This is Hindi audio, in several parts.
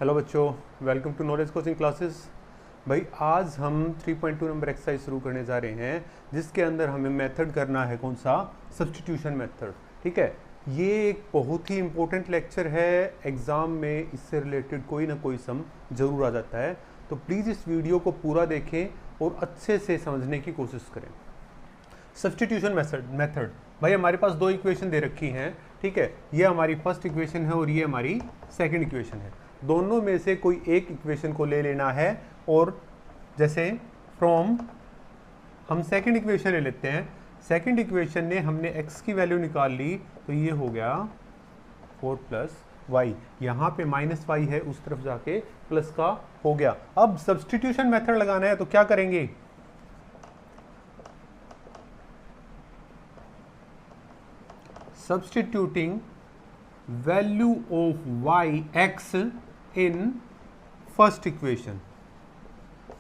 हेलो बच्चों, welcome to knowledge coaching classes. भाई आज हम 3.2 नंबर एक्सरसाइज शुरू करने जा रहे हैं जिसके अंदर हमें मेथड करना है कौन सा, सब्स्टिट्यूशन मेथड। ठीक है, ये एक बहुत ही इंपॉर्टेंट लेक्चर है, एग्ज़ाम में इससे रिलेटेड कोई ना कोई सम जरूर आ जाता है। तो प्लीज़ इस वीडियो को पूरा देखें और अच्छे से समझने की कोशिश करें। सब्स्टिट्यूशन मेथड भाई हमारे पास दो इक्वेशन दे रखी हैं। ठीक है, ये हमारी फर्स्ट इक्वेशन है और ये हमारी सेकंड इक्वेशन है। दोनों में से कोई एक इक्वेशन को ले लेना है और जैसे फ्रॉम हम सेकंड इक्वेशन ले लेते हैं। सेकंड इक्वेशन ने हमने x की वैल्यू निकाल ली तो ये हो गया 4 प्लस वाई, यहाँ पे माइनस वाई है, उस तरफ जाके प्लस का हो गया। अब सब्स्टिट्यूशन मेथड लगाना है तो क्या करेंगे, substituting value of y(x) in first equation।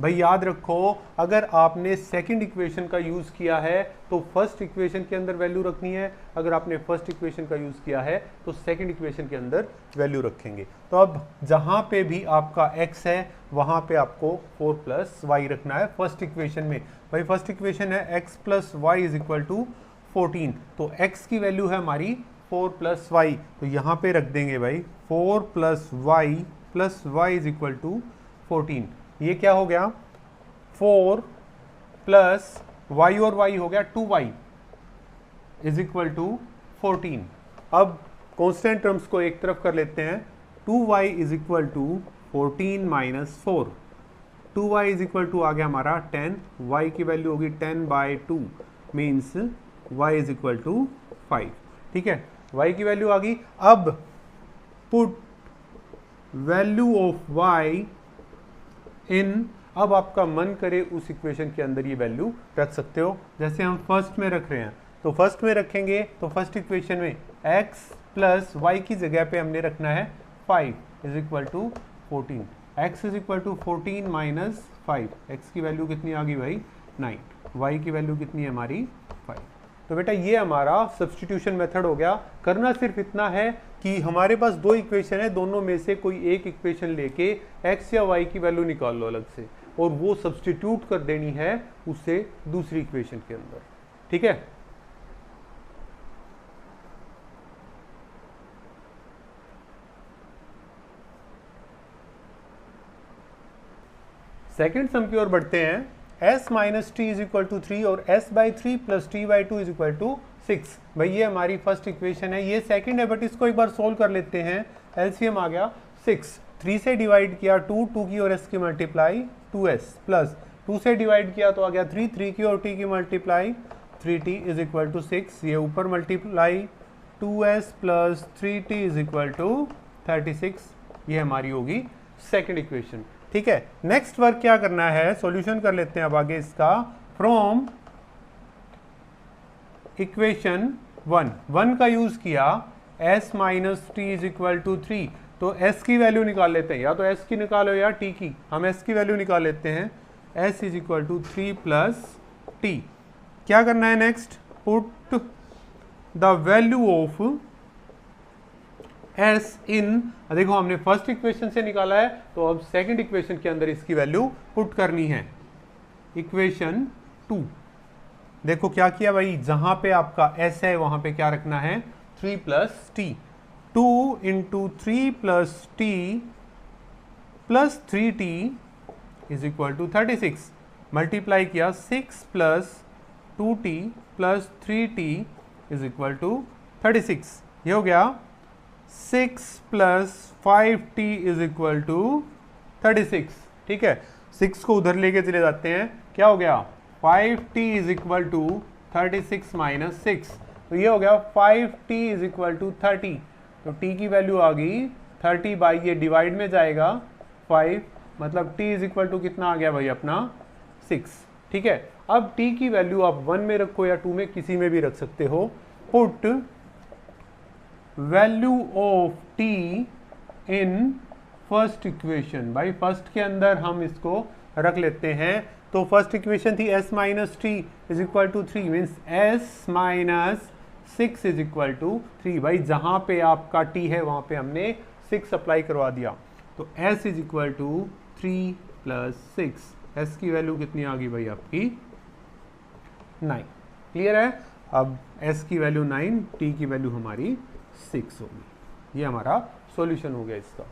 भाई याद रखो, अगर आपने सेकंड इक्वेशन का यूज किया है तो फर्स्ट इक्वेशन के अंदर वैल्यू रखनी है, अगर आपने फर्स्ट इक्वेशन का यूज किया है तो सेकंड इक्वेशन के अंदर वैल्यू रखेंगे। तो अब जहां पे भी आपका x है वहां पे आपको 4 प्लस वाई रखना है फर्स्ट इक्वेशन में। भाई फर्स्ट इक्वेशन है x plus y is equal to 14, तो x की वैल्यू है हमारी 4 प्लस वाई, तो यहाँ पे रख देंगे भाई 4 plus y is equal to 14। ये क्या हो गया, 4 प्लस वाई और वाई हो गया 2y इज इक्वल टू 14। अब कॉन्स्टेंट टर्म्स को एक तरफ कर लेते हैं, 2y is equal to 14 minus 4, 2y is equal to आ गया हमारा 10, y की वैल्यू होगी 10/2 means y is equal to 5। ठीक है, y की वैल्यू आ गई। अब put value of y in, अब आपका मन करे उस इक्वेशन के अंदर ये वैल्यू रख सकते हो। जैसे हम फर्स्ट में रख रहे हैं तो फर्स्ट में रखेंगे तो फर्स्ट इक्वेशन में x प्लस वाई की जगह पे हमने रखना है 5 is equal to 14, x is equal to 14 minus 5, x की वैल्यू कितनी आ गई भाई 9, y की वैल्यू कितनी है हमारी 5। तो बेटा ये हमारा सब्स्टिट्यूशन मेथड हो गया। करना सिर्फ इतना है कि हमारे पास दो इक्वेशन है, दोनों में से कोई एक इक्वेशन लेके x या y की वैल्यू निकाल लो अलग से और वो सब्स्टिट्यूट कर देनी है उससे दूसरी इक्वेशन के अंदर। ठीक है, सेकेंड सम की ओर बढ़ते हैं। s minus t is equal to 3 और s/3 plus t/2 is equal to 6। भाई ये हमारी फर्स्ट इक्वेशन है, ये सेकंड है बट इसको एक बार सोल्व कर लेते हैं। एलसीएम आ गया 6, 3 से डिवाइड किया 2 की और s की मल्टीप्लाई 2s प्लस 2 से डिवाइड किया तो आ गया 3 की और t की multiply 3t is equal to 6। ये ऊपर multiply 2s plus 3t is equal to 36। ये हमारी होगी सेकेंड इक्वेशन। ठीक है, नेक्स्ट वर्क क्या करना है, सॉल्यूशन कर लेते हैं अब आगे इसका। फ्रॉम इक्वेशन 1 का यूज किया, s minus t is equal to 3, तो s की वैल्यू निकाल लेते हैं, या तो s की निकालो या t की। हम s की वैल्यू निकाल लेते हैं, s is equal to 3 plus t। क्या करना है next, put the value of s in, देखो हमने फर्स्ट इक्वेशन से निकाला है तो अब सेकंड इक्वेशन के अंदर इसकी वैल्यू पुट करनी है। इक्वेशन 2 देखो क्या किया भाई, जहां पे आपका s है वहां पे क्या रखना है 3 plus t, 2 into 3 plus t plus 3t is equal to 36। Multiply किया 6 plus 2t plus 3t is equal to 36। ये हो गया 6 plus 5t is equal to 36। ठीक है, 6 को उधर लेके चले जाते हैं, क्या हो गया 5t is equal to 36 minus 6, तो ये हो गया 5t इज इक्वल टू 30। तो t की वैल्यू आ गई 30 बाई, ये डिवाइड में जाएगा 5, मतलब t इज इक्वल टू कितना आ गया भाई अपना 6। ठीक है, अब t की वैल्यू आप 1 में रखो या 2 में, किसी में भी रख सकते हो। Put value of t in first equation, भाई फर्स्ट के अंदर हम इसको रख लेते हैं। तो फर्स्ट इक्वेशन थी s minus t is equal to 3 means s minus 6 is equal to 3। भाई जहां पे आपका t है वहां पे हमने 6 अप्लाई करवा दिया। तो s is equal to 3 plus 6, s की वैल्यू कितनी आ गई भाई आपकी 9। क्लियर है? अब s की वैल्यू 9, t की वैल्यू हमारी 6 होगी। ये हमारा सॉल्यूशन हो गया इसका।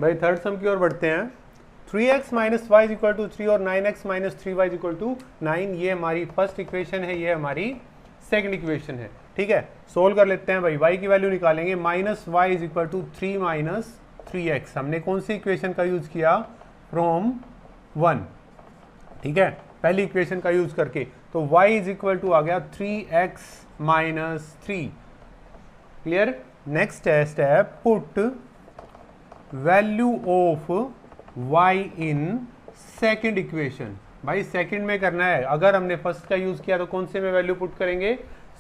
भाई थर्ड सम की ओर बढ़ते हैं। 3x minus y is equal to 3 और 9x minus 3y is equal to 9, ये हमारी फर्स्ट इक्वेशन है, ये हमारी सेकंड इक्वेशन है। ठीक है, सोल्व कर लेते हैं भाई। y की वैल्यू निकालेंगे, minus y is equal to 3 minus 3x। हमने कौन सी इक्वेशन का यूज किया? फ्रॉम 1। ठीक है, पहली इक्वेशन का यूज करके, तो y इज इक्वल टू आ गया 3x minus 3। Clear? Next test है put value of y in second equation. भाई सेकंड में करना है, अगर हमने फर्स्ट का यूज किया तो कौन से में वैल्यू पुट करेंगे?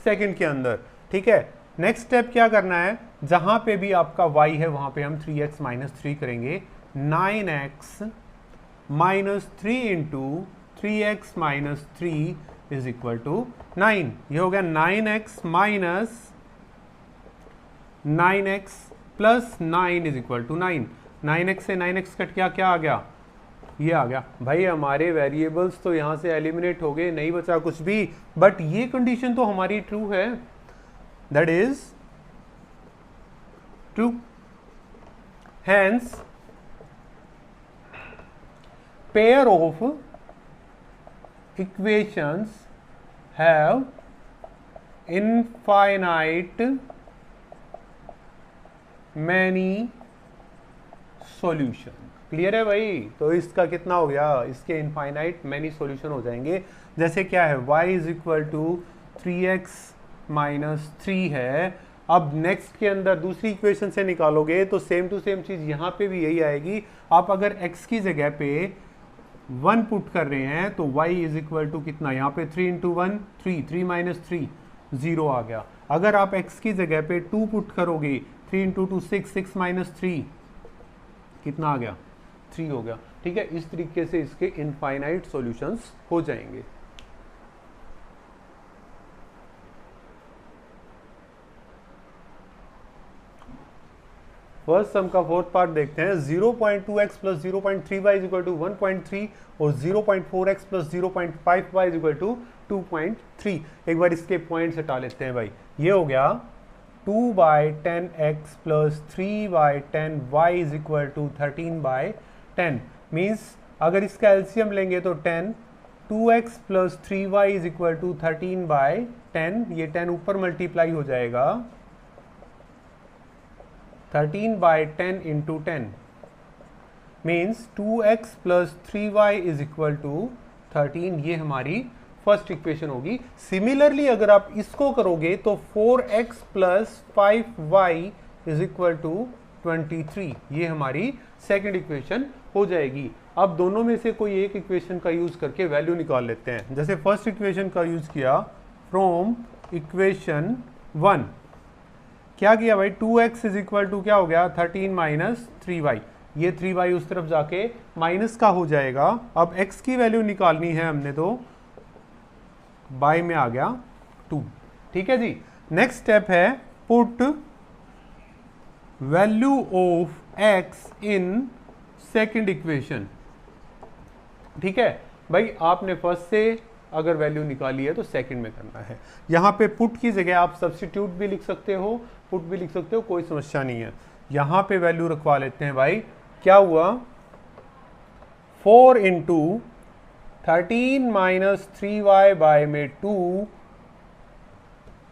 सेकंड के अंदर। ठीक है, नेक्स्ट स्टेप क्या करना है, जहां पे भी आपका y है वहां पे हम 3x माइनस 3 करेंगे। 9x minus 3 into 3x minus 3 is equal to 9। ये हो गया 9x minus 9x plus 9 is equal to 9। 9x से 9x कट गया, क्या आ गया? ये आ गया। भाई हमारे वेरिएबल्स तो यहां से एलिमिनेट हो गए, नहीं बचा कुछ भी, बट ये कंडीशन तो हमारी ट्रू है, that is true. Hence pair of equations have infinite many solution. Clear है भाई? तो इसका कितना हो गया? इसके इनफाइनाइट मैनी सॉल्यूशन हो जाएंगे। जैसे क्या है, y is equal to 3x minus 3 है। अब नेक्स्ट के अंदर दूसरी इक्वेशन से निकालोगे तो सेम टू सेम चीज यहां पे भी यही आएगी। आप अगर x की जगह पे 1 पुट कर रहे हैं तो y इज इक्वल टू कितना? यहाँ पे 3 इंटू 1 3, 3 माइनस 3 0 आ गया। अगर आप x की जगह पे 2 पुट करोगे, 3 इंटू 2 6, 6 माइनस 3 कितना आ गया? 3 हो गया। ठीक है, इस तरीके से इसके इनफाइनाइट सॉल्यूशंस हो जाएंगे। फर्स्ट सम का फोर्थ पार्ट देखते हैं। 0.2x plus 0.3y is equal to 1.3 और 0.4x plus 0.5y is equal to 2.3। एक बार इसके पॉइंट्स हटा लेते हैं भाई। ये हो गया 2/10x plus 3/10y is equal to 13/10। Means अगर इसका एलसीएम लेंगे तो 10, 2x plus 3y is equal to 13/10। ये 10 ऊपर मल्टीप्लाई हो जाएगा, 13/10 into 10 means 2x plus 3y is equal to 13। ये हमारी फर्स्ट इक्वेशन होगी। सिमिलरली अगर आप इसको करोगे तो 4x plus 5y is equal to 23। ये हमारी सेकंड इक्वेशन हो जाएगी। अब दोनों में से कोई एक इक्वेशन का यूज करके वैल्यू निकाल लेते हैं। जैसे फर्स्ट इक्वेशन का यूज किया, फ्रॉम इक्वेशन 1 क्या किया भाई? 2x इज इक्वल टू क्या हो गया? 13 माइनस 3y। ये 3y उस तरफ जाके माइनस का हो जाएगा। अब x की वैल्यू निकालनी है हमने, तो बाय में आ गया 2। ठीक है जी। नेक्स्ट स्टेप है put value of x in second equation. ठीक है भाई, आपने फर्स्ट से अगर वैल्यू निकाली है तो सेकंड में करना है। यहां पे पुट की जगह आप सब्स्टिट्यूट भी लिख सकते हो, पुट भी लिख सकते हो, कोई समस्या नहीं है। यहां पे वैल्यू रखवा लेते हैं भाई। क्या हुआ? 4 इंटू 13 माइनस 3y बाय में 2,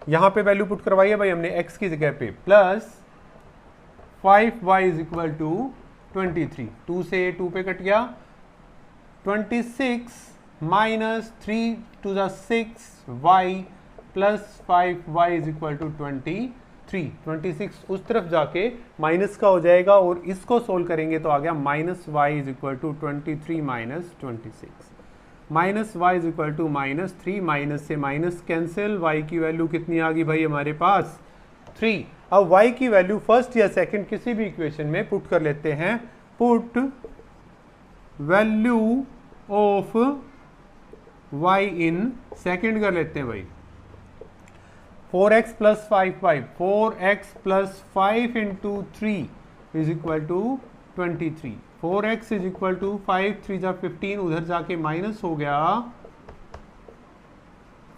यहां पे वैल्यू पुट करवाई है भाई हमने x की जगह पे, plus 5y is equal to 23। 2 से 2 पे कट गया, 26 minus 3 to the 6y plus 5y is equal to 23। 26 उस तरफ जाके माइनस का हो जाएगा और इसको सोल्व करेंगे तो आ गया minus y is equal to 23 minus 26। Minus y is equal to minus 3, minus से माइनस कैंसिल, y की वैल्यू कितनी आ गई भाई हमारे पास? 3। अब y की वैल्यू फर्स्ट या सेकंड किसी भी इक्वेशन में पुट कर लेते हैं। Put value of y in second कर लेते हैं भाई। 4x plus 5y, 4x plus 5 into 3 is equal to 23। 4x is equal to 5 3 जा 15, उधर जाके माइनस हो गया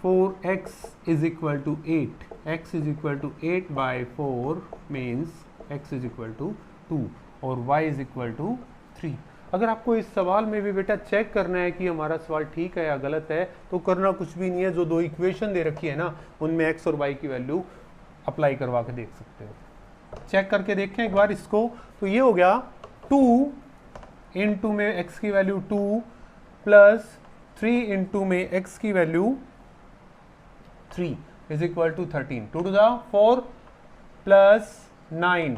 4x is equal to 8। x is equal to 8 by 4 means x is equal to 2 और y इज इक्वल टू 3। अगर आपको इस सवाल में भी बेटा चेक करना है कि हमारा सवाल ठीक है या गलत है, तो करना कुछ भी नहीं है, जो दो इक्वेशन दे रखी है ना उनमें x और y की वैल्यू अप्लाई करवा के देख सकते हो। चेक करके देखें एक बार इसको। तो ये हो गया 2 इंटू में x की वैल्यू 2 प्लस 3 इंटू में x की value 3 is equal to 13। 2 to the 4 plus 9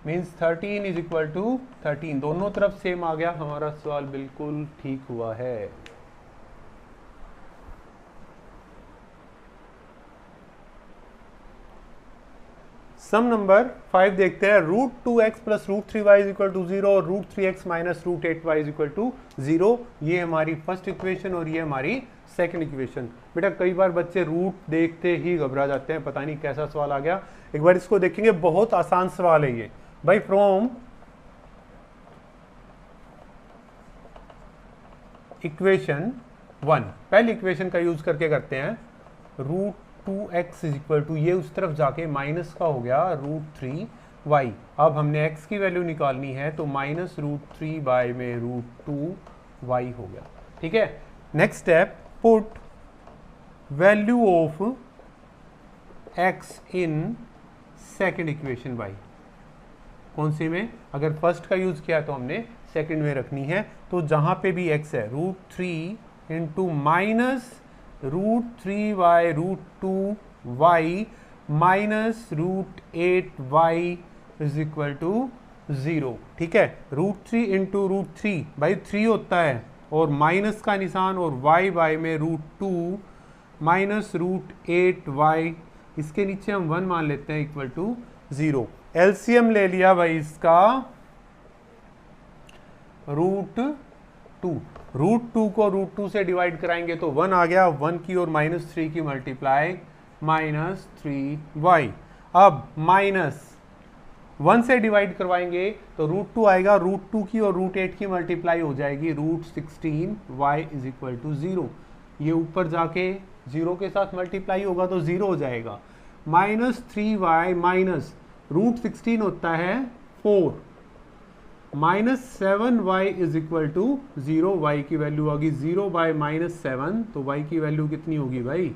means 13 is equal to 13। दोनों तरफ सेम आ गया, हमारा सवाल बिल्कुल ठीक हुआ है। सम नंबर 5 देखते हैं। √2x plus √3y is equal to 0 और √3x minus √8y is equal to 0। ये हमारी फर्स्ट इक्वेशन और ये हमारी सेकंड इक्वेशन। बेटा कई बार बच्चे रूट देखते ही घबरा जाते हैं, पता नहीं कैसा सवाल आ गया। एक बार इसको देखेंगे, बहुत आसान सवाल है ये भाई। फ्रॉम इक्वेशन 1 पहली इक्वेशन का यूज करके करते हैं। √2x इज इक्वल टू, ये उस तरफ जाके माइनस का हो गया √3y। अब हमने x की वैल्यू निकालनी है तो माइनस √3 बाय में √2y हो गया। ठीक है, next step, put value of x in second equation y। कौन सी में? अगर फर्स्ट का यूज किया तो हमने सेकंड में रखनी है। तो जहां पे भी x है √3 into minus √3y √2y minus √8y is equal to 0। ठीक है, √3 इंटू √3 भाई 3 होता है और माइनस का निशान और y बाय में √2 माइनस √8y, इसके नीचे हम 1 मान लेते हैं इक्वल टू 0। एलसीएम ले लिया भाई इसका √2। √2 को √2 से डिवाइड कराएंगे तो 1 आ गया, 1 की और -3 की मल्टीप्लाई -3y। अब माइनस 1 से डिवाइड करवाएंगे तो √2 आएगा, √2 की और √8 की मल्टीप्लाई हो जाएगी √16y इज इक्वल टू 0। ये ऊपर जाके 0 के साथ मल्टीप्लाई होगा तो 0 हो जाएगा। -3y माइनस √16 होता है 4 -7y is equal to 0। y की वैल्यू होगी 0 बाय -7, तो y की वैल्यू कितनी होगी भाई?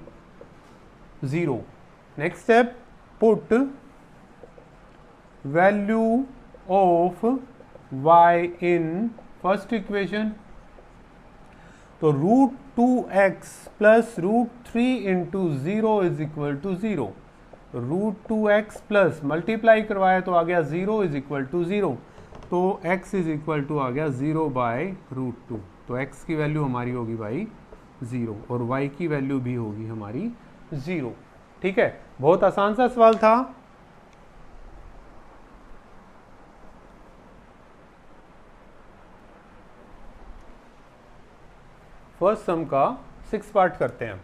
0। Next step, put value of y in first equation. तो √2x plus √3 into 0 is equal to 0। √2x plus multiply करवाया तो आ गया 0 इज इक्वल टू 0। तो x इज इक्वल टू आ गया 0 बाय √2। तो x की वैल्यू हमारी होगी भाई 0 और y की वैल्यू भी होगी हमारी 0। ठीक है, बहुत आसान सा सवाल था। फर्स्ट सम का 6 पार्ट करते हैं।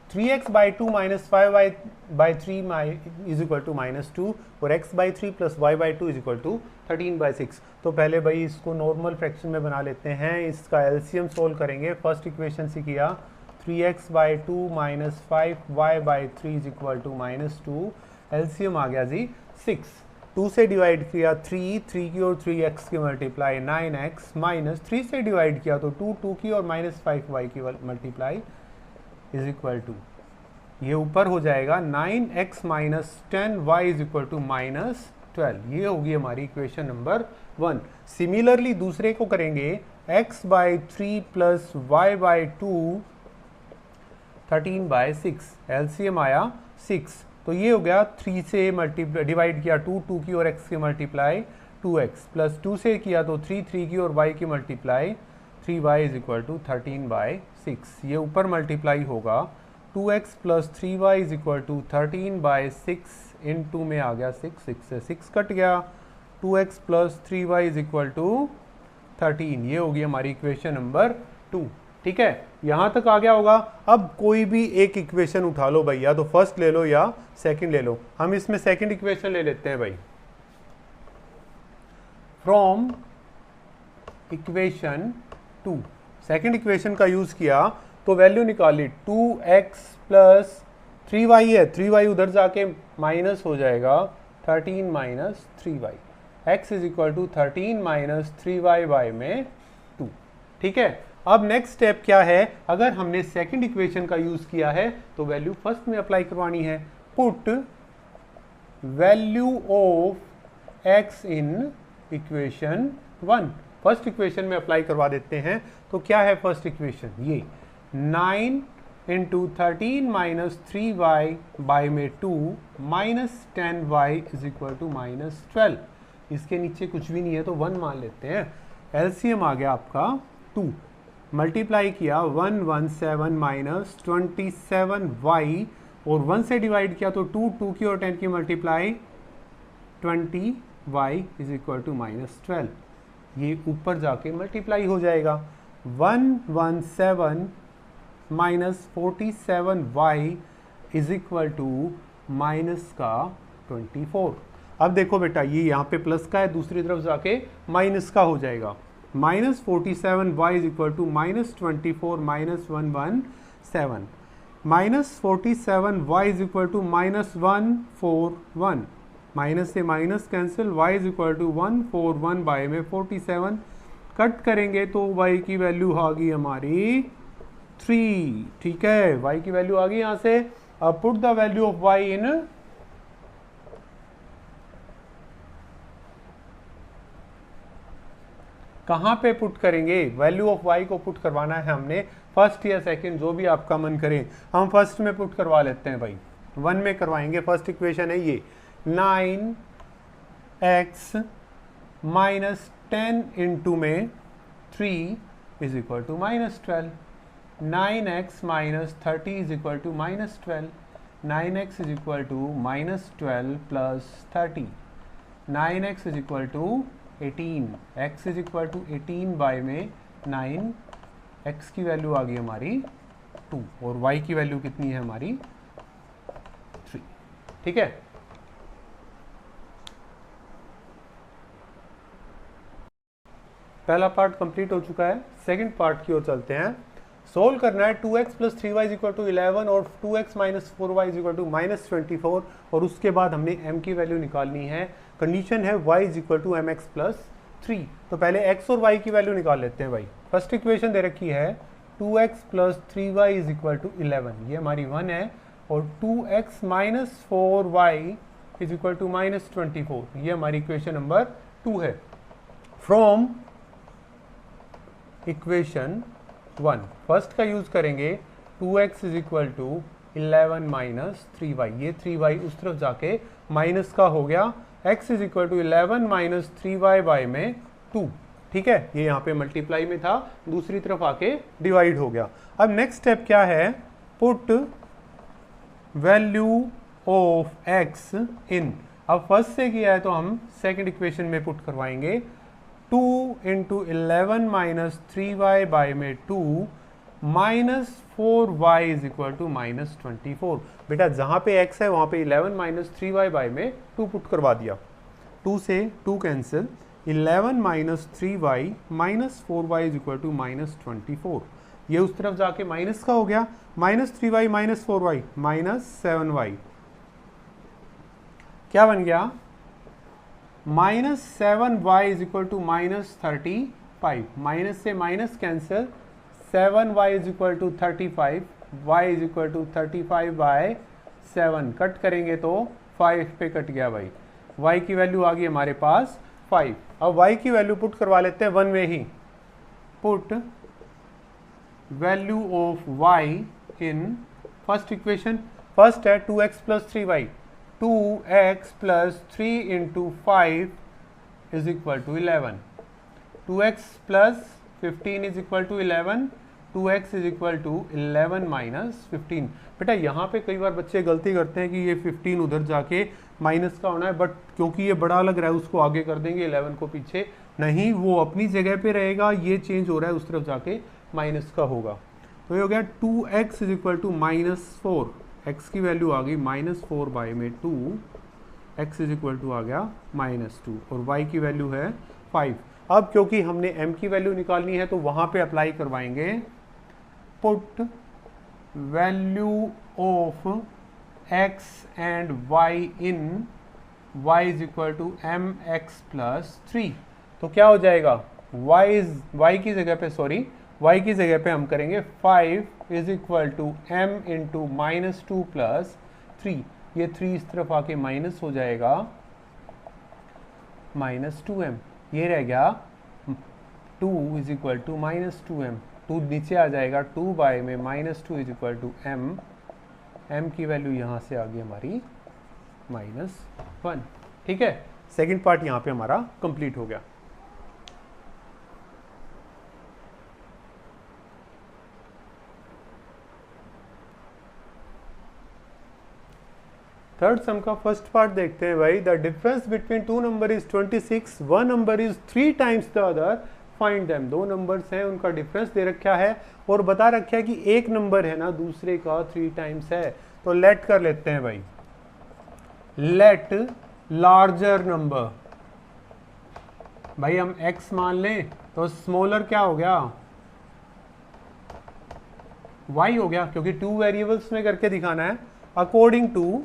3x by 2 minus 5y by 3 is equal to -2 और x by 3 plus y by 2 is equal to 13 by 6। तो पहले भाई इसको नॉर्मल फ्रैक्शन में बना लेते हैं, इसका एलसीएम सोल्व करेंगे। फर्स्ट इक्वेशन से किया 3x by 2 minus 5y by 3 is equal to -2, LCM आ गया जी 6। 2 से डिवाइड किया 3 की और 3x की मल्टीप्लाई 9x, माइनस 3 से डिवाइड किया तो 2 की और -5y की मल्टीप्लाई इज इक्वल टू, ये ऊपर हो जाएगा 9x minus 10y is equal to -12। ये होगी हमारी इक्वेशन नंबर 1। सिमिलरली दूसरे को करेंगे, x by 3 plus y by 2 13 by 6, LCM आया 6। तो ये हो गया 3 से डिवाइड किया 2 की और x की मल्टीप्लाई 2x प्लस 2 से किया तो 3 की और y की multiply 3y is equal to 13 by 6। ये ऊपर मल्टीप्लाई होगा 2x plus 3y is equal to 13 by 6 इन 2 में आ गया 6, 6 से 6 कट गया, 2x plus 3y is equal to 13। ये होगी हमारी इक्वेशन नंबर 2। ठीक है, यहां तक आ गया होगा। अब कोई भी एक इक्वेशन उठा लो भाई, या तो फर्स्ट ले लो या सेकंड ले लो। हम इसमें सेकंड इक्वेशन ले लेते हैं भाई। फ्रॉम इक्वेशन 2, सेकंड इक्वेशन का यूज किया तो वैल्यू निकाली 2x प्लस 3y है, 3y उधर जाके माइनस हो जाएगा 13 minus 3y, x is equal to 13 minus 3y by में 2। ठीक है, अब नेक्स्ट स्टेप क्या है, अगर हमने सेकंड इक्वेशन का यूज किया है तो वैल्यू फर्स्ट में अप्लाई करवानी है। Put value of x in equation 1, first equation में अप्लाई करवा देते हैं। तो क्या है फर्स्ट इक्वेशन, ये 9 इंटू 13 माइनस 3y बाय में 2 minus 10y is equal to minus 12। इसके नीचे कुछ भी नहीं है तो 1 मान लेते हैं। एलसीएम आ गया आपका 2, मल्टीप्लाई किया 117 माइनस 27y और 1 से डिवाइड किया तो 2, 2 की और 10 की multiply 20y is equal to minus 12। ये ऊपर जाके मल्टीप्लाई हो जाएगा। 117 minus 47y is equal to minus का 24। अब देखो बेटा, ये यहाँ पे प्लस का है, दूसरी तरफ जाके माइनस का हो जाएगा। Minus 47y is equal to minus 24 minus 117, minus 47y is equal to minus 141, minus से minus cancel, y is equal to 141 by में 47, कट करेंगे तो y की वैल्यू आ गई हमारी 3। ठीक है, y की वैल्यू आ गई यहां से। अब put the value of y इन कहां पे पुट करेंगे, वैल्यू ऑफ y को पुट करवाना है हमने फर्स्ट या सेकंड, जो भी आपका मन करे। हम फर्स्ट में पुट करवा लेते हैं भाई, 1 में करवाएंगे। फर्स्ट इक्वेशन है ये 9x माइनस 10 इंटू में 3 is equal to minus 12, 9x minus 30 is equal to minus 12, 9x is equal to minus 12 plus 30, 9x is equal to 18, x is equal to 18 by में 9, x की वैल्यू आ गई हमारी 2 और y की वैल्यू कितनी है हमारी 3। ठीक है, पहला पार्ट कंप्लीट हो चुका है। सेकंड पार्ट की ओर चलते हैं। सोल्व करना है 2x plus 3y is equal to 11 और 2x minus 4y is equal to minus 24, और उसके बाद हमने m की वैल्यू निकालनी है। कंडीशन है y is equal to mx plus 3। तो पहले x और y की वैल्यू निकाल लेते हैं भाई। फर्स्ट इक्वेशन दे रखी है 2x plus 3y is equal to 11, ये हमारी 1 है, और 2x minus 4y is equal to minus 24, ये हमारी इक्वेशन नंबर 2 है। फ्रॉम इक्वेशन 1 फर्स्ट का यूज करेंगे, 2x is equal to 11 minus 3y, ये 3y उस तरफ जाके माइनस का हो गया, x is equal to 11 minus 3y by में 2। ठीक है, ये यहाँ पे मल्टीप्लाई में था, दूसरी तरफ आके डिवाइड हो गया। अब नेक्स्ट स्टेप क्या है, पुट वैल्यू ऑफ x इन। अब फर्स्ट से किया है तो हम सेकंड इक्वेशन में पुट करवाएंगे, 2 इंटू 11 माइनस 3y बाय में 2 minus 4y is equal to minus 24। बेटा जहां पे x है वहां पे 11 माइनस 3y बाय में 2 पुट करवा दिया, 2 से 2 cancel, 11 minus 3y minus 4y is equal to minus 24, ये उस तरफ जाके माइनस का हो गया, minus 3y minus 4y minus 7y, क्या बन गया, minus 7y is equal to minus 35, minus से minus cancel, 7y is equal to 35, y is equal to 35 by 7, cut करेंगे तो 5 पे कट गया भाई, y की वैल्यू आ गई हमारे पास 5। अब y की वैल्यू पुट करवा लेते हैं 1 में ही, put value of y in first equation, first है 2x plus 3y, 2x plus 3 into 5 is equal to 11, 2x plus 15 is equal to 11, 2x is equal to 11 minus 15। बेटा यहाँ पे कई बार बच्चे गलती करते हैं कि ये 15 उधर जाके माइनस का होना है, बट क्योंकि ये बड़ा लग रहा है उसको आगे कर देंगे, 11 को पीछे नहीं, वो अपनी जगह पे रहेगा, ये चेंज हो रहा है उस तरफ जाके माइनस का होगा। तो ये हो गया 2x is equal to -4, x की वैल्यू आ गई -4 बाई में 2, x इज इक्वल टू आ गया -2 और y की वैल्यू है 5। अब क्योंकि हमने m की वैल्यू निकालनी है तो वहां पे अप्लाई करवाएंगे put value of x and y in y is equal to mx plus 3। तो क्या हो जाएगा, y की जगह पे हम करेंगे 5 is equal to m into -2 plus 3। ये 3 इस तरफ आके माइनस हो जाएगा -2m, ये रह गया 2 इज इक्वल टू -2m, 2 नीचे आ जाएगा 2 बाय में -2 इज इक्वल टू m की वैल्यू यहाँ से आ गई हमारी -1। ठीक है, सेकंड पार्ट यहाँ पे हमारा कंप्लीट हो गया। थर्ड सम का फर्स्ट पार्ट देखते हैं भाई। The difference between two number is 26, one number is 3 times the other, find them. दो नंबर्स हैं, उनका डिफरेंस दे रखा है और बता रखा है कि एक नंबर है ना दूसरे का 3 टाइम्स है। तो लेट कर लेते हैं भाई, लेट लार्जर नंबर, भाई हम x मान लें तो स्मॉलर क्या हो गया, y हो गया, क्योंकि 2 वेरिएबल्स में करके दिखाना है। अकॉर्डिंग टू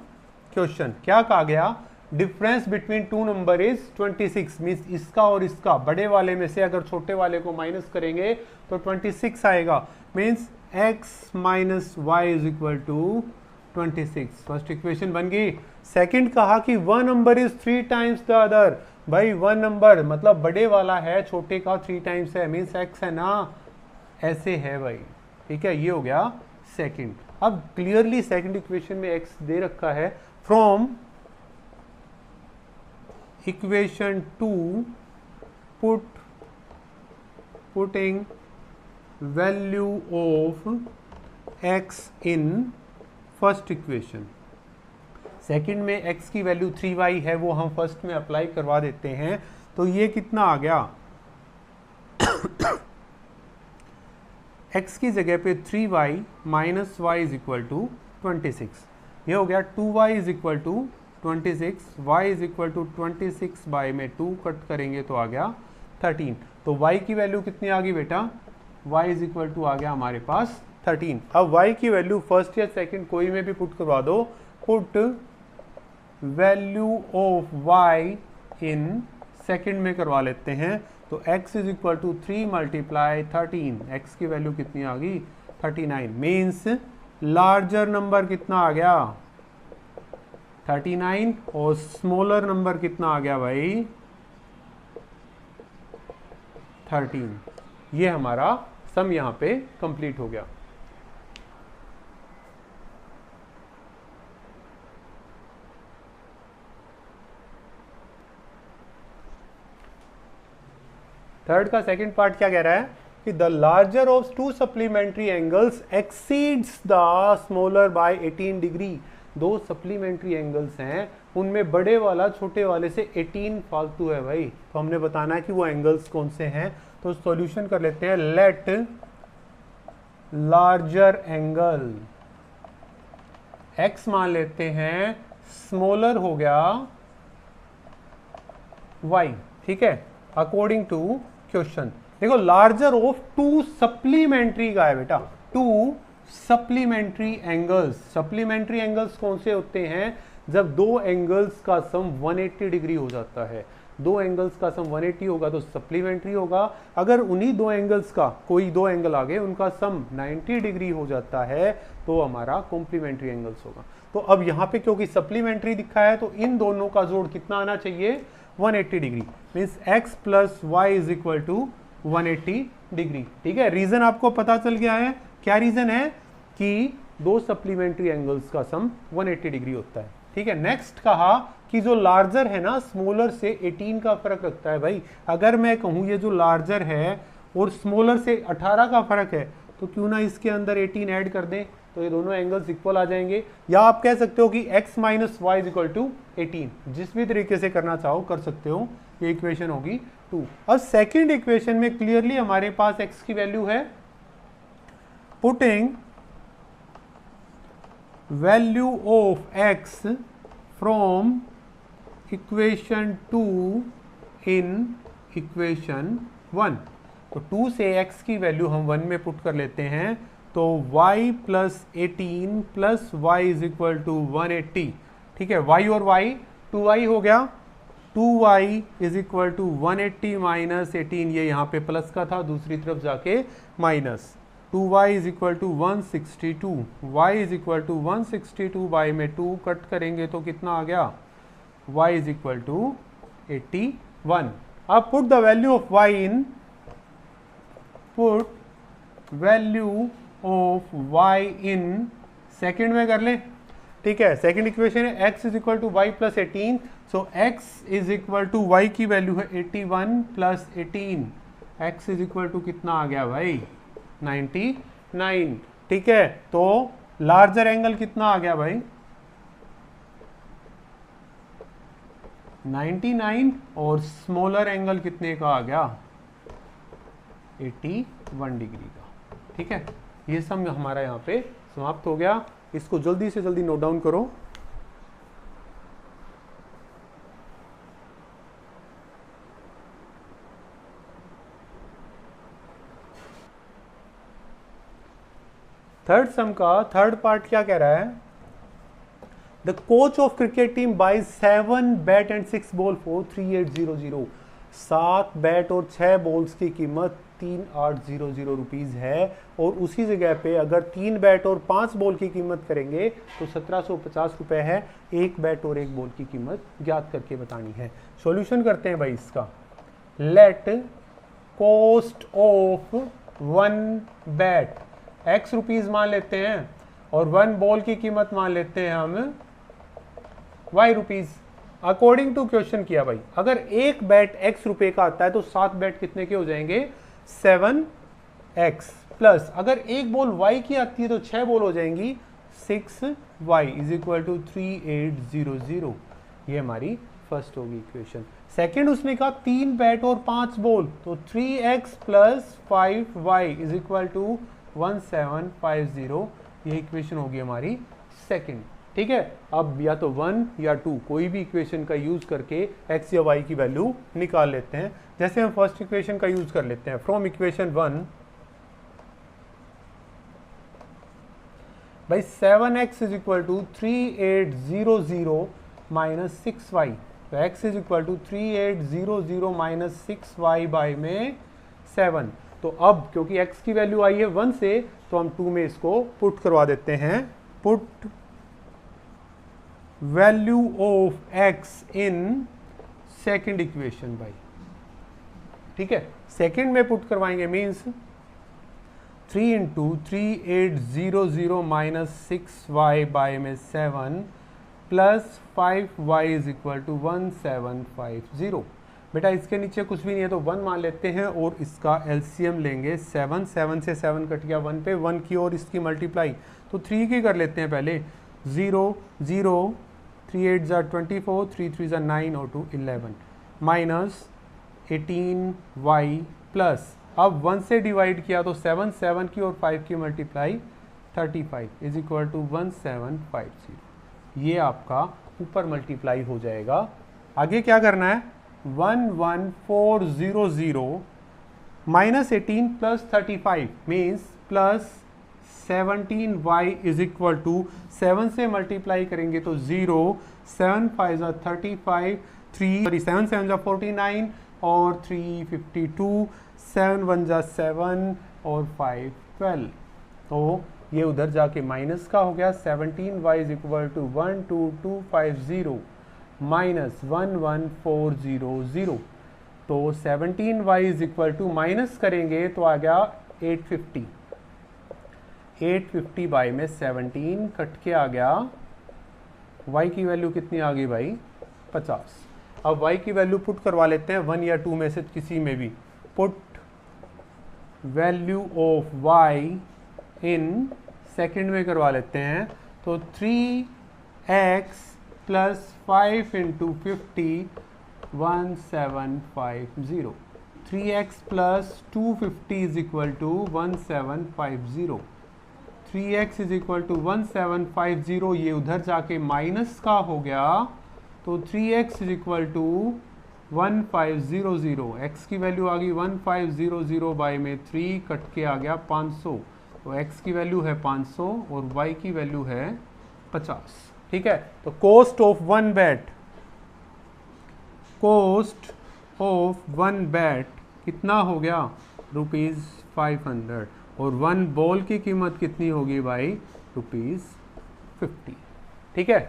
क्वेश्चन क्या कहा गया, difference between two number is 26, means इसका और इसका, बड़े वाले में से अगर छोटे वाले को माइनस करेंगे तो 26 आएगा, means x minus y is equal to 26। First equation बन गई। सेकंड कहा कि one number is 3 times the other, भाई वन नंबर मतलब बड़े वाला है, छोटे का 3 टाइम्स है, मींस x है ना, ऐसे है भाई। ठीक है, ये हो गया सेकंड। अब क्लियरली सेकंड इक्वेशन में x दे रखा है। From equation 2 putting value of x in first equation, second में x की वैल्यू 3y है, वो हम फर्स्ट में अप्लाई करवा देते हैं। तो ये कितना आ गया, x की जगह पे 3y minus y is equal to 26, ये हो गया 2y is equal to 26, y is equal to 26 by में 2 कट करेंगे तो आ गया 13। तो y की वैल्यू कितनी आ गई बेटा, y इज इक्वल टू आ गया हमारे पास 13। अब y की वैल्यू फर्स्ट या सेकंड कोई में भी पुट करवा दो, put value of y in second में करवा लेते हैं। तो x is equal to 3 multiply 13, x की वैल्यू कितनी आ गई 39, मीन्स लार्जर नंबर कितना आ गया 39 और स्मॉलर नंबर कितना आ गया भाई 13। ये हमारा सम यहां पे कंप्लीट हो गया। थर्ड का सेकंड पार्ट क्या कह रहा है कि the larger of 2 supplementary angles exceeds the smaller by 18 degree. 2 supplementary angles हैं, उनमें बड़े वाला छोटे वाले से 18 फालतू है भाई। तो हमने बताना है कि वो एंगल्स कौन से हैं। तो सॉल्यूशन कर लेते हैं, लेट लार्जर एंगल x मान लेते हैं, स्मॉलर हो गया y। ठीक है, अकॉर्डिंग टू क्वेश्चन। देखो लार्जर ऑफ 2 सप्लीमेंट्री का है बेटा, 2 सप्लीमेंट्री एंगल्स। सप्लीमेंट्री एंगल्स कौन से होते हैं, जब 2 एंगल्स का सम 180 डिग्री हो जाता है। 2 एंगल्स का सम 180 होगा तो सप्लीमेंट्री होगा। अगर उन्हीं 2 एंगल्स का कोई 2 एंगल आगे उनका सम 90 डिग्री हो जाता है तो हमारा कॉम्प्लीमेंट्री एंगल्स होगा। तो अब यहाँ पे क्योंकि सप्लीमेंट्री दिखा है तो इन दोनों का जोड़ कितना आना चाहिए 180 degree, means x plus y is equal to 180 degree. ठीक है, रीजन आपको पता चल गया है। क्या रीजन है कि 2 सप्लीमेंट्री एंगल्स का सम 180 डिग्री होता है। ठीक है, नेक्स्ट कहा कि जो लार्जर है ना स्मॉलर से 18 का फर्क रखता है भाई। अगर मैं कहूं ये जो लार्जर है और स्मॉलर से 18 का फर्क है तो क्यों ना इसके अंदर 18 ऐड कर दें, तो ये दोनों एंगल्स इक्वल आ जाएंगे। या आप कह सकते हो कि x minus y is equal to 18, जिस भी तरीके से करना चाहो कर सकते हो। ये इक्वेशन होगी 2। अब सेकंड इक्वेशन में क्लियरली हमारे पास x की वैल्यू है putting value of x from equation 2 in equation 1। तो 2 से x की वैल्यू हम 1 में पुट कर लेते हैं, तो y plus 18 plus y is equal to 180। ठीक है, y और y 2y हो गया, 2y is equal to 180 minus 18, ये यहाँ पे प्लस का था, दूसरी तरफ जाके minus. 2y is equal to 162, y is equal to 162 by में 2 कट करेंगे तो कितना आ गया, y इज इक्वल टू 81। अब put the value of y in, put value of y in second में कर लें। ठीक है, सेकेंड इक्वेशन है x is equal to y plus 18, so x is equal to y की वैल्यू है 81 plus 18, x is equal to कितना आ गया भाई, 99। ठीक है, तो लार्जर एंगल कितना आ गया भाई, 99, और स्मॉलर एंगल कितने का आ गया, 81 डिग्री का। ठीक है, ये सब हमारा यहाँ पे समाप्त हो गया। इसको जल्दी से जल्दी नोट डाउन करो। थर्ड सम का थर्ड पार्ट क्या कह रहा है, the coach of cricket team buys 7 bat and 6 ball for 3800। 7 bat और 6 बॉल्स की कीमत 3800 रुपीज है, और उसी जगह पे अगर 3 बैट और 5 बॉल की कीमत करेंगे तो 1750 रुपए है। एक बैट और एक बॉल की कीमत ज्ञात करके बतानी है। सॉल्यूशन करते हैं भाई इसका। Let cost of 1 bat x rupees मान लेते हैं, और 1 बॉल की कीमत मान लेते हैं हम y rupees. According to question किया भाई, अगर एक बैट x रुपए का आता है तो 7 बैट कितने के हो जाएंगे, 7x, प्लस अगर एक बॉल y की आती है तो 6 बॉल हो जाएंगी 6y इज इक्वल टू 3800। ये हमारी फर्स्ट होगी इक्वेशन। सेकेंड उसने कहा 3 बैट और 5 बॉल, तो 3x plus 5y is equal to 1750। ये इक्वेशन होगी हमारी सेकेंड। ठीक है, अब या तो 1 या 2 कोई भी इक्वेशन का यूज करके x या y की वैल्यू निकाल लेते हैं। जैसे हम फर्स्ट इक्वेशन का यूज कर लेते हैं, फ्रॉम इक्वेशन 1 भाई 7x is equal to 3800 minus 6y, तो x is equal to 3800 minus 6y by में 7। तो अब क्योंकि x की वैल्यू आई है 1 से, तो हम 2 में इसको पुट करवा देते हैं। Put value of x in second equation भाई। ठीक है, सेकेंड में पुट करवाएंगे, means 3 into 3800 minus 6y by में 7 plus 5y is equal to 1750। बेटा इसके नीचे कुछ भी नहीं है तो 1 मान लेते हैं और इसका एलसीएम लेंगे। 7 से 7 कट गया 1 पे, 1 की और इसकी मल्टीप्लाई, तो 3 की कर लेते हैं पहले। 0 0 3 8 ज़ा 24, 3 3 ज़ा 9 और 2 11 माइनस 18y प्लस, अब 1 से डिवाइड किया तो 7 7 की और 5 की मल्टीप्लाई 35 इज इक्वल टू 1750। ये आपका ऊपर मल्टीप्लाई हो जाएगा। आगे क्या करना है, 11400 minus 18 plus 35 means plus 17y is equal to 7 से मल्टीप्लाई करेंगे तो 0, 7 5 ज़ा 35, 7 7 ज़ा 49 और 352, 7 1 ज़ा 7 और 5 12। तो ये उधर जाके माइनस का हो गया। 17y is equal to 12250 minus 11400, तो 17y is equal to minus करेंगे तो आ गया 850। 850 बाई में 17 कट के आ गया, y की वैल्यू कितनी आ गई भाई, 50। अब y की वैल्यू पुट करवा लेते हैं 1 या 2 में से किसी में भी। Put value of y in second में करवा लेते हैं, तो 3x plus 5 into 50 1750। 3x plus 250 is equal to 1750। 3x is equal to 1750, ये उधर जाके माइनस का हो गया, तो 3x is equal to 1500, x की वैल्यू आ गई 1500 बाई में 3 कट के आ गया 500, तो x की वैल्यू है 500 और y की वैल्यू है 50। ठीक है, तो cost of one bat, cost of one bat कितना हो गया ₹500, और वन बॉल की कीमत कितनी होगी भाई ₹50। ठीक है,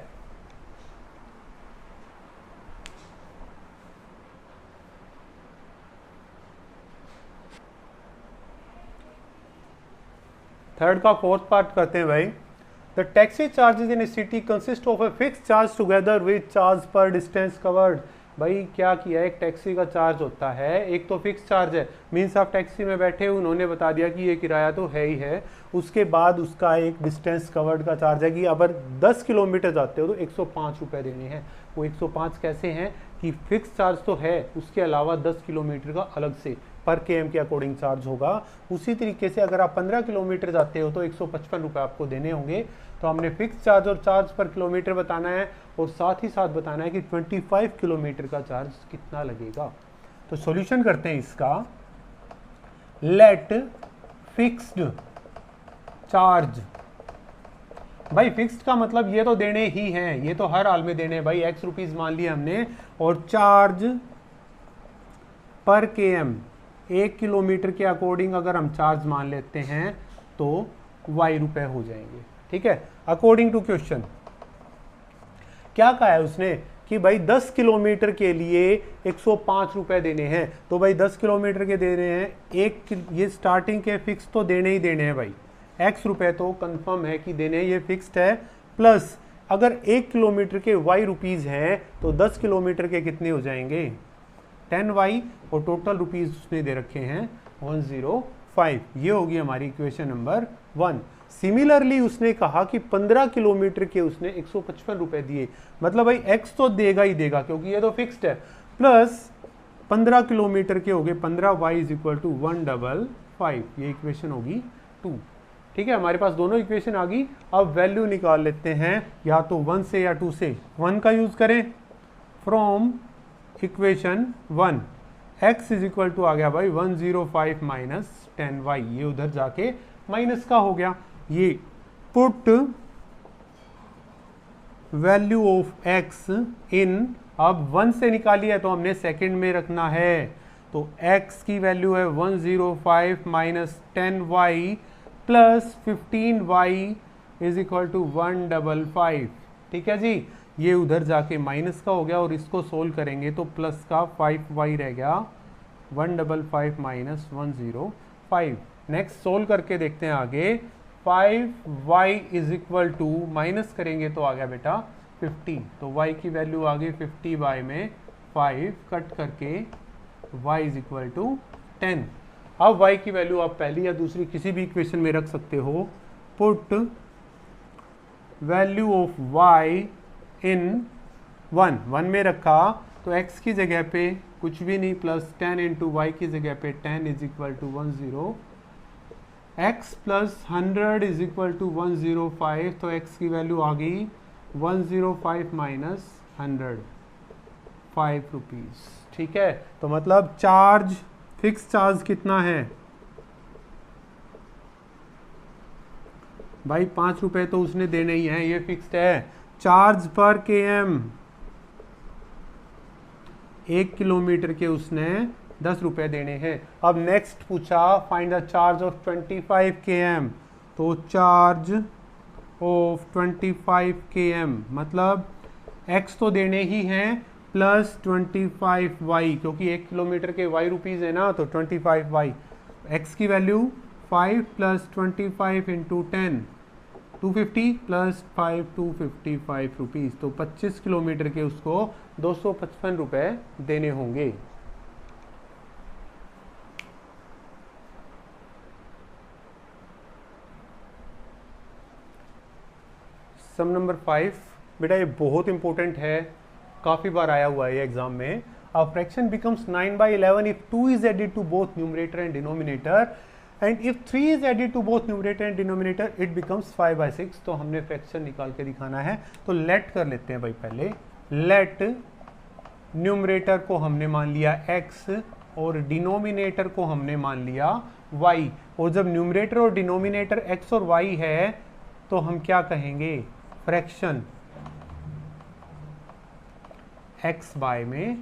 थर्ड का फोर्थ पार्ट करते हैं भाई। The taxi charges in A city consist of a fix charge together with charge पर डिस्टेंस कवर्ड। भाई क्या किया, एक टैक्सी का चार्ज होता है, एक तो फिक्स चार्ज है, मीन्स आप टैक्सी में बैठे उन्होंने बता दिया कि ये किराया तो है ही है, उसके बाद उसका एक डिस्टेंस कवर्ड का चार्ज है कि अगर 10 किलोमीटर जाते हो तो 105 रुपये देने हैं। वो 105 कैसे हैं कि फिक्स चार्ज तो है, उसके अलावा 10 किलोमीटर का अलग से पर केएम के अकॉर्डिंग चार्ज होगा। उसी तरीके से अगर आप 15 किलोमीटर जाते हो तो 155 रुपये आपको देने होंगे। तो हमने फिक्स चार्ज और चार्ज पर किलोमीटर बताना है, और साथ ही साथ बताना है कि 25 किलोमीटर का चार्ज कितना लगेगा। तो सॉल्यूशन करते हैं इसका। लेट फिक्स्ड चार्ज, भाई फिक्स्ड का मतलब ये तो देने ही हैं, ये तो हर हाल में देने हैं भाई, x रुपीज मान लिया हमने, और चार्ज पर केएम 1 किलोमीटर के अकॉर्डिंग अगर हम चार्ज मान लेते हैं तो y रुपए हो जाएंगे। ठीक है, अकॉर्डिंग टू क्वेश्चन क्या कहा है उसने कि भाई 10 किलोमीटर के लिए 105 रुपए देने हैं, तो भाई 10 किलोमीटर के दे रहे हैं, ये स्टार्टिंग के फिक्स तो देने ही देने हैं भाई, x रुपए तो कंफर्म है कि देने, ये फिक्स्ड है, प्लस अगर 1 किलोमीटर के y रुपीज हैं तो 10 किलोमीटर के कितने हो जाएंगे 10y, और टोटल रुपीज उसने दे रखे हैं 105। ये होगी हमारी इक्वेशन नंबर 1। सिमिलरली उसने कहा कि 15 किलोमीटर के उसने 155 रुपए दिए, मतलब भाई x तो देगा ही देगा क्योंकि ये तो फिक्स्ड है, प्लस 15 किलोमीटर के हो गए 15y इज इक्वल टू 155, ये इक्वेशन होगी 2। ठीक है, हमारे पास दोनों इक्वेशन आ गई। अब वैल्यू निकाल लेते हैं, या तो 1 से या 2 से। 1 का यूज करें, from equation 1 x is equal to आ गया भाई 105 माइनस 10y, ये उधर जाके माइनस का हो गया। ये पुट वैल्यू ऑफ x इन, अब 1 से निकाली है तो हमने सेकंड में रखना है, तो x की वैल्यू है 105 minus 10y plus 15y is equal to 155। ठीक है जी, ये उधर जाके माइनस का हो गया, और इसको सोल्व करेंगे तो प्लस का 5y रह गया, 155 माइनस 105। नेक्स्ट सोल्व करके देखते हैं आगे, 5y is equal to, minus करेंगे तो आ गया बेटा 50, तो y की वैल्यू आ गई 50 बाय में 5 कट करके y इज इक्वल टू 10। अब y की वैल्यू आप पहली या दूसरी किसी भी इक्वेशन में रख सकते हो। Put value of y in 1 में रखा तो x की जगह पे कुछ भी नहीं, प्लस 10 इंटू वाई की जगह पे 10 is equal to 10, x plus 100 is equal to 105, तो x की वैल्यू आ गई 105 माइनस 100, 5 रुपीज। ठीक है, तो मतलब चार्ज, फिक्स चार्ज कितना है भाई 5 रुपए तो उसने देने ही है, ये फिक्स्ड है। चार्ज पर केएम 1 किलोमीटर के उसने 10 रुपए देने हैं। अब नेक्स्ट पूछा find the charge of 25 km, तो चार्ज ऑफ 25 km मतलब x तो देने ही हैं प्लस 25y, क्योंकि 1 किलोमीटर के y रुपीज है ना, तो 25y, x की value 5 plus 25 into 10 250 plus 5 255 rupees, तो 25 किलोमीटर के उसको 255 रुपए देने होंगे। सम नंबर 5 बेटा ये बहुत इंपॉर्टेंट है, काफी बार आया हुआ है ये एग्जाम में। A fraction becomes 9/11 if 2 is added to both numerator and denominator. And if 3 is added to both numerator and denominator it becomes 5/6। तो हमने फ्रैक्शन निकाल के दिखाना है, तो लेट कर लेते हैं भाई। पहले लेट न्यूमरेटर को हमने मान लिया x और डिनोमिनेटर को हमने मान लिया y। और जब न्यूमरेटर और डिनोमिनेटर x और y है तो हम क्या कहेंगे, फ्रैक्शन x बाय में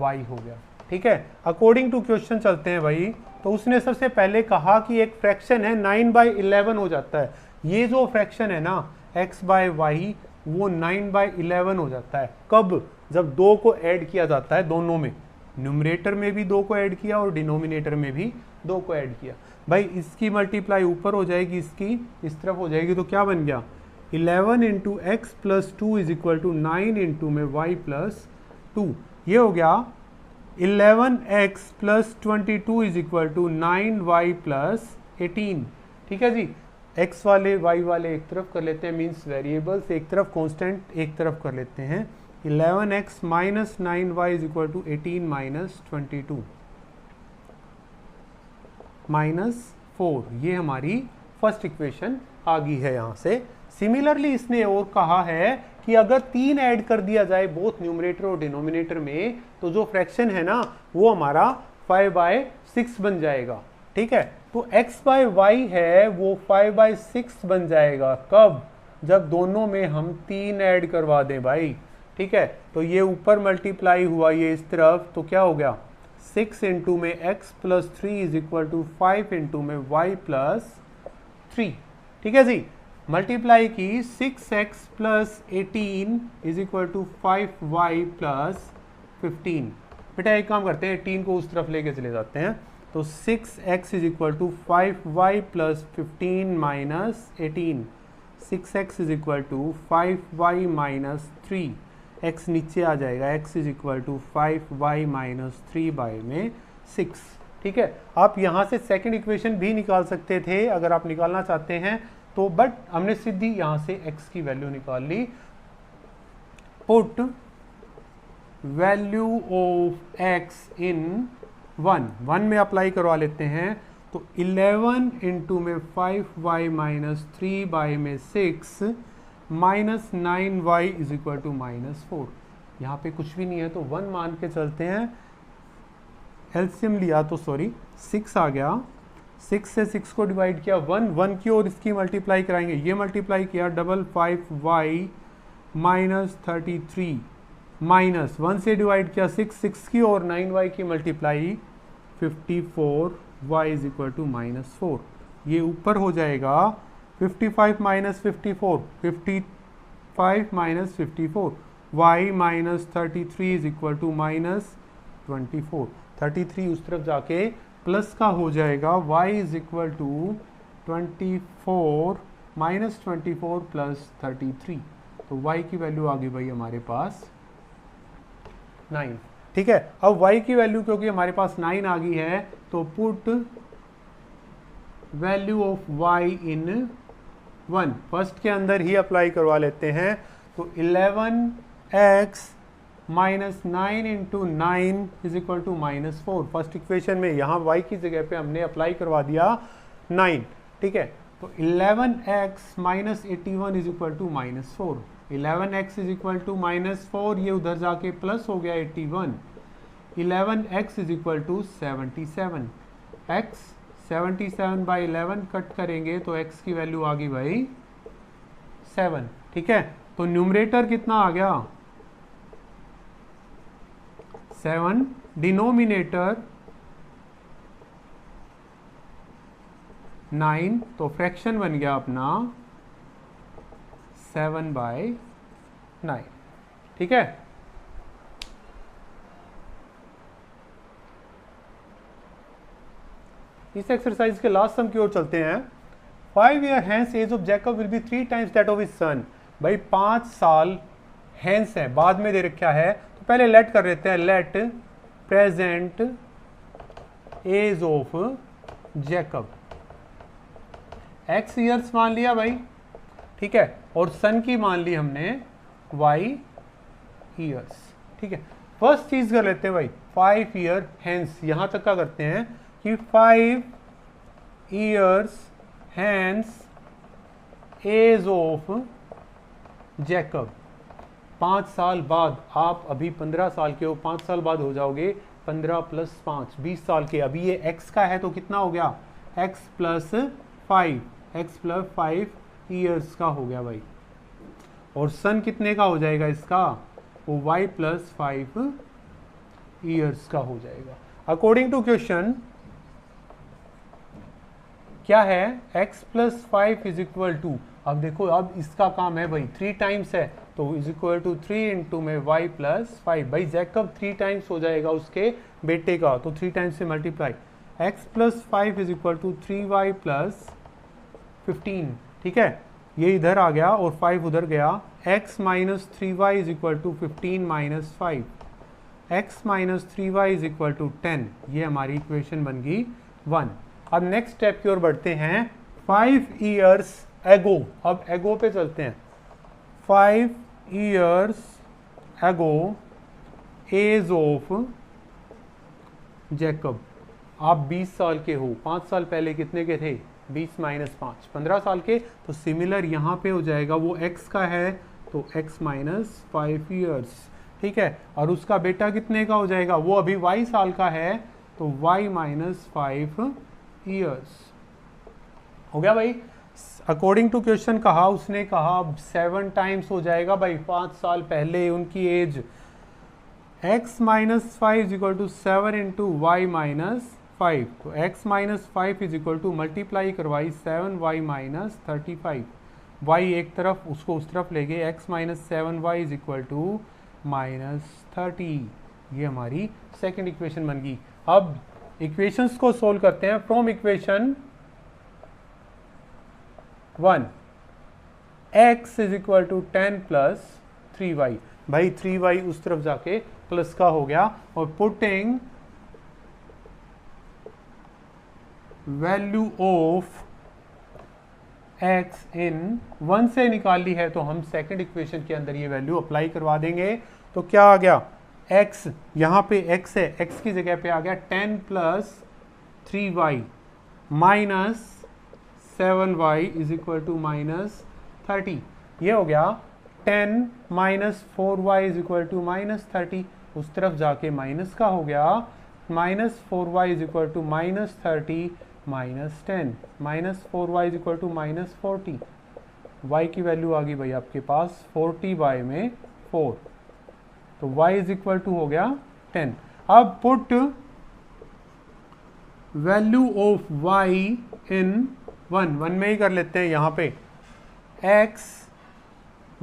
y हो गया। ठीक है, अकॉर्डिंग टू क्वेश्चन चलते हैं भाई। तो उसने सबसे पहले कहा कि एक फ्रैक्शन है 9/11 हो जाता है। ये जो फ्रैक्शन है ना x बाय y वो 9/11 हो जाता है। कब? जब 2 को ऐड किया जाता है, दोनों में, न्यूमरेटर में भी 2 को ऐड किया और डिनोमिनेटर में भी 2 को ऐड किया। भाई इसकी मल्टीप्लाई ऊपर हो जाएगी, इसकी इस तरफ हो जाएगी, तो क्या बन गया 11 into x plus 2 is equal to 9 into में y प्लस 2। ये हो गया 11x plus 22 is equal to 9y plus 18। ठीक है जी, x वाले y वाले एक तरफ कर लेते हैं, मीन्स वेरिएबल्स एक तरफ, कांस्टेंट एक तरफ कर लेते हैं। 11x minus 9y is equal to 18 minus 22 minus 4। ये हमारी फर्स्ट इक्वेशन आ गई है यहाँ से। सिमिलरली इसने और कहा है कि अगर 3 ऐड कर दिया जाए बोथ न्यूमरेटर और डिनोमिनेटर में तो जो फ्रैक्शन है ना वो हमारा 5/6 बन जाएगा। ठीक है, तो x बाय y है वो 5/6 बन जाएगा। कब? जब दोनों में हम 3 ऐड करवा दें भाई। ठीक है, तो ये ऊपर मल्टीप्लाई हुआ ये इस तरफ, तो क्या हो गया 6 इंटू में x plus 3 is equal to 5 into में y प्लस 3। ठीक है जी, मल्टीप्लाई की 6x plus 18 is equal to 5y plus 15। बेटा एक काम करते हैं, 18 को उस तरफ लेके चले जाते हैं, तो 6x is equal to 5y plus 15 minus 18। 6x is equal to 5y minus 3। x नीचे आ जाएगा, x is equal to 5y minus 3 by में 6। ठीक है, आप यहाँ से सेकंड इक्वेशन भी निकाल सकते थे अगर आप निकालना चाहते हैं तो, बट हमने सीधी यहाँ से x की वैल्यू निकाल ली। पुट वैल्यू ऑफ x इन 1 में अप्लाई करवा लेते हैं, तो 11 इंटू में 5y माइनस 3 बाय में 6 minus 9y is equal to minus 4। यहाँ पे कुछ भी नहीं है तो 1 मान के चलते हैं। एलसीएम लिया तो सॉरी 6 आ गया, 6 से 6 को डिवाइड किया 1 की और इसकी मल्टीप्लाई कराएंगे, ये मल्टीप्लाई किया 5y माइनस 33 माइनस 1 से डिवाइड किया 6 की और 9y की multiply 54y is equal to minus 4। ये ऊपर हो जाएगा 55 minus 54, 55 minus 54, y minus 33 is equal to minus 24। 33 उस तरफ जाके प्लस का हो जाएगा, y is equal to 24 minus 24 plus 33। तो y की वैल्यू आ गई भाई हमारे पास 9। ठीक है, अब y की वैल्यू क्योंकि हमारे पास 9 आ गई है तो put value of y in 1 first के अंदर ही अप्लाई करवा लेते हैं, तो 11x minus 9 into 9 is equal to minus 4। First equation में यहाँ y की जगह पे हमने अप्लाई करवा दिया 9। ठीक है, तो 11x minus 81 is equal to minus 4। 11x is equal to minus 4, ये उधर जाके प्लस हो गया 81। 11x is equal to 77। x 77 by 11 cut करेंगे तो x की वैल्यू आ गई भाई 7। ठीक है, तो न्यूमरेटर कितना आ गया 7, डिनोमिनेटर 9, तो फ्रैक्शन बन गया अपना 7/9। ठीक है, इस एक्सरसाइज के लास्ट सम की ओर चलते हैं। 5 year hence age of Jacob will be 3 times that of his son. भाई 5 साल हैंस है, बाद में दे रखा है, तो पहले लेट कर लेते हैं। Let present age of Jacob, x years मान लिया भाई। ठीक है, और सन की मान ली हमने y ईयर्स। ठीक है, फर्स्ट चीज कर लेते हैं भाई 5 ईयर हैंस। यहां तक का करते हैं कि 5 years hence age of Jacob. 5 साल बाद, आप अभी 15 साल के हो, 5 साल बाद हो जाओगे 15 + 5 20 साल के। अभी ये x का है तो कितना हो गया, x + 5 ईयर्स का हो गया भाई। और सन कितने का हो जाएगा इसका, वो y + 5 ईयर्स का हो जाएगा। अकॉर्डिंग टू क्वेश्चन क्या है, x + 5 = अब देखो, अब इसका काम है भाई 3 टाइम्स है तो = 3 × में y + 5। भाई जैकब 3 टाइम्स हो जाएगा उसके बेटे का, तो 3 टाइम्स से मल्टीप्लाई। x + 5 = 3y + 15। ठीक है, ये इधर आ गया और 5 उधर गया। x - 3y = 15 - 5। x - 3y = 10। ये हमारी इक्वेशन बन गई 1। अब नेक्स्ट स्टेप की ओर बढ़ते हैं। 5 years ago, अब एगो पे चलते हैं। 5 years ago age of Jacob. आप 20 साल के हो, 5 साल पहले कितने के थे, 20 - 5 15 साल के। तो सिमिलर यहाँ पे हो जाएगा, वो x का है तो x - 5 years। ठीक है, और उसका बेटा कितने का हो जाएगा, वो अभी y साल का है तो y - 5 years हो गया भाई। अकॉर्डिंग टू क्वेश्चन कहा, उसने कहा 7 टाइम्स हो जाएगा भाई, 5 साल पहले उनकी एज। x - 5 = 7 × y - 5। तो x - 5 = मल्टीप्लाई करवाई 7y - 35। y एक तरफ, उसको उस तरफ ले गए। x - 7y = -30। ये हमारी सेकंड इक्वेशन बन गई। अब इक्वेशंस को सोल्व करते हैं। From equation 1 x = 10 + 3y। भाई 3y उस तरफ जाके प्लस का हो गया। और पुटिंग वैल्यू ऑफ x इन 1 से निकाल ली है तो हम सेकंड इक्वेशन के अंदर ये वैल्यू अप्लाई करवा देंगे। तो क्या आ गया, x यहाँ पे x है, x की जगह पे आ गया 10 + 3y - 7y = -30। ये हो गया 10 - 4y = -30। उस तरफ जाके माइनस का हो गया, -4y = -30 - 10 -4y = -40। y की वैल्यू आ गई भाई आपके पास 40/4। तो y = हो गया 10। अब put value of y in 1 में ही कर लेते हैं यहाँ पे। x -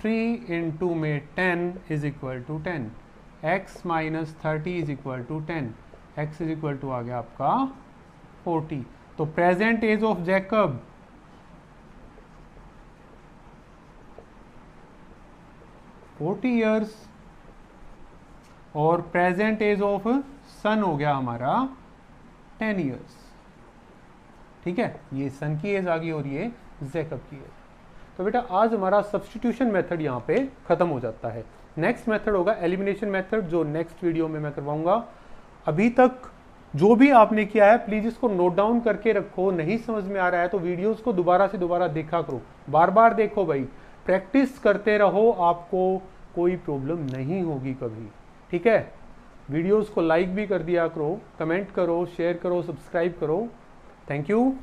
3 × में 10 = 10। x - 30 = 10। x आ गया आपका 40। तो present age of Jacob 40 years और प्रेजेंट एज ऑफ सन हो गया हमारा 10 years। ठीक है, ये सन की एज आ गई और ये जैकब की एज। तो बेटा आज हमारा सब्स्टिट्यूशन मेथड यहाँ पे खत्म हो जाता है। नेक्स्ट मेथड होगा एलिमिनेशन मेथड, जो नेक्स्ट वीडियो में मैं करवाऊंगा। अभी तक जो भी आपने किया है प्लीज इसको नोट डाउन करके रखो। नहीं समझ में आ रहा है तो वीडियोस को दोबारा से दोबारा देखा करो, बार बार देखो भाई, प्रैक्टिस करते रहो, आपको कोई प्रॉब्लम नहीं होगी कभी। ठीक है, वीडियोस को लाइक भी कर दिया करो, कमेंट करो, शेयर करो, सब्सक्राइब करो। Thank you.